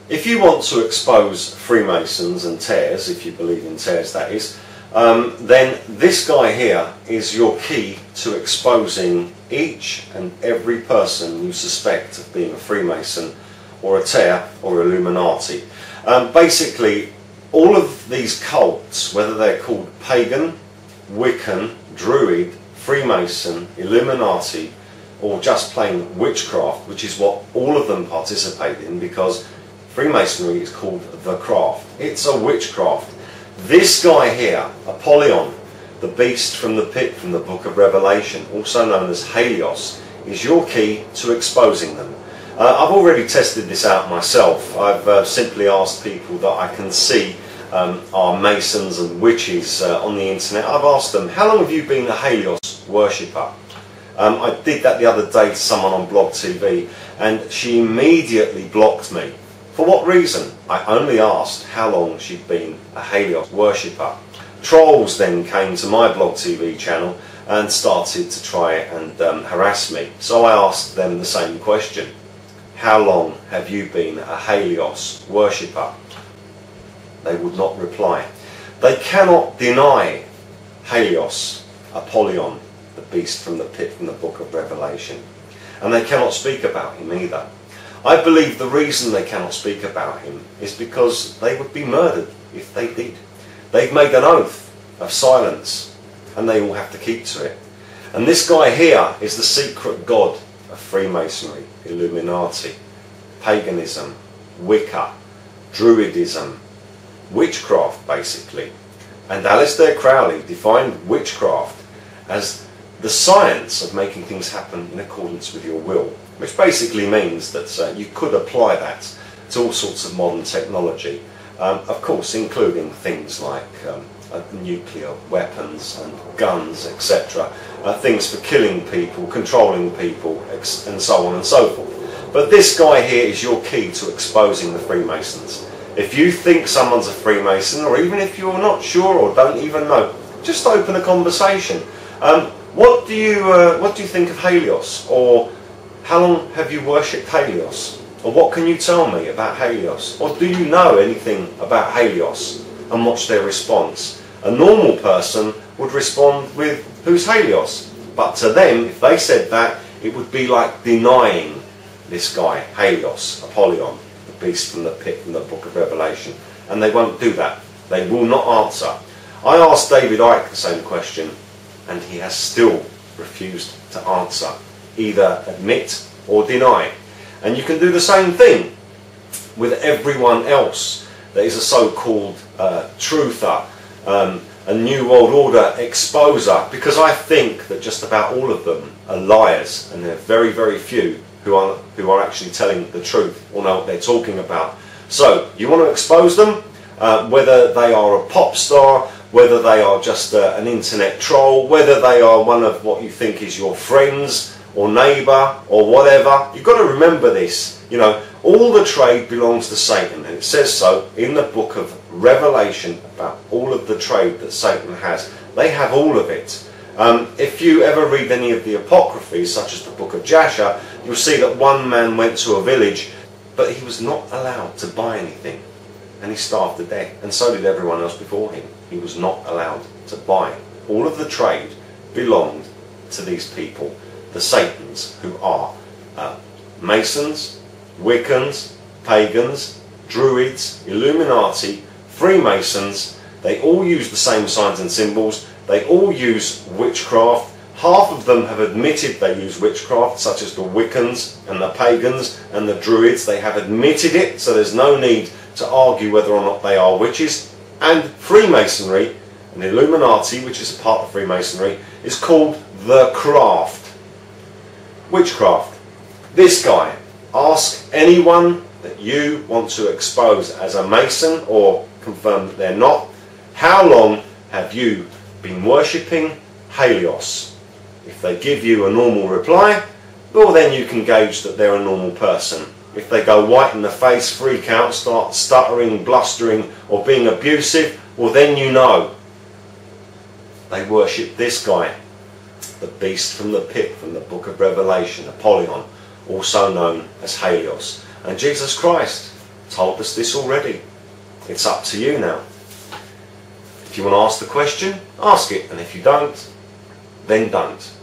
if you want to expose Freemasons and tares, if you believe in tares that is, then this guy here is your key to exposing each and every person you suspect of being a Freemason or a tare or illuminati. Basically, all of these cults, whether they're called pagan, Wiccan, Druid, Freemason, Illuminati, or just plain witchcraft, which is what all of them participate in, because Freemasonry is called the craft. It's a witchcraft. This guy here, Apollyon, the beast from the pit from the book of Revelation, also known as HALIOS, is your key to exposing them. I've already tested this out myself. I've simply asked people that I can see are Masons and witches on the internet. I've asked them, how long have you been a HALIOS worshipper? I did that the other day to someone on Blog TV, and she immediately blocked me. For what reason? I only asked how long she'd been a HALIOS worshipper. Trolls then came to my Blog TV channel and started to try and harass me. So I asked them the same question. How long have you been a HALIOS worshipper? They would not reply. They cannot deny HALIOS, Apollyon, the beast from the pit from the book of Revelation. And they cannot speak about him either. I believe the reason they cannot speak about him is because they would be murdered if they did. They've made an oath of silence, and they all have to keep to it. And this guy here is the secret god of Freemasonry, Illuminati, Paganism, Wicca, Druidism, witchcraft basically. And Aleister Crowley defined witchcraft as the science of making things happen in accordance with your will, which basically means that you could apply that to all sorts of modern technology, of course including things like nuclear weapons and guns, etc. Things for killing people, controlling people, and so on and so forth. But this guy here is your key to exposing the Freemasons. If you think someone's a Freemason, or even if you're not sure or don't even know, just open a conversation. What do you think of HALIOS? Or how long have you worshipped HALIOS? Or what can you tell me about HALIOS? Or do you know anything about HALIOS? And watch their response. A normal person would respond with, who's HALIOS? But to them, if they said that, it would be like denying this guy, HALIOS, Apollyon, the beast from the pit from the book of Revelation. And they won't do that. They will not answer. I asked David Icke the same question, and he has still refused to answer. Either admit or deny. And you can do the same thing with everyone else that is a so-called truther, a New World Order exposer, because I think that just about all of them are liars, and there are very, very few who are actually telling the truth or know what they're talking about. So, you want to expose them, whether they are a pop star, whether they are just an internet troll, whether they are one of what you think is your friends or neighbour or whatever. You've got to remember this. You know, all the trade belongs to Satan, and it says so in the book of Revelation about all of the trade that Satan has. They have all of it. If you ever read any of the apocryphes, such as the book of Jasher, you'll see that one man went to a village, but he was not allowed to buy anything, and he starved to death, and so did everyone else before him. He was not allowed to buy. All of the trade belonged to these people, the Satans, who are Masons, Wiccans, Pagans, Druids, Illuminati, Freemasons. They all use the same signs and symbols. They all use witchcraft. Half of them have admitted they use witchcraft, such as the Wiccans and the Pagans and the Druids. They have admitted it, so there's no need to argue whether or not they are witches. And Freemasonry, and Illuminati, which is a part of Freemasonry, is called the craft. Witchcraft. This guy. Ask anyone that you want to expose as a Mason, or confirm that they're not, how long have you been worshipping HALIOS? If they give you a normal reply, well, then you can gauge that they're a normal person. If they go white in the face, freak out, start stuttering, blustering, or being abusive, well, then you know they worship this guy, the beast from the pit from the book of Revelation, Apollyon, also known as HALIOS. And Jesus Christ told us this already. It's up to you now. If you want to ask the question, ask it, and if you don't, then don't.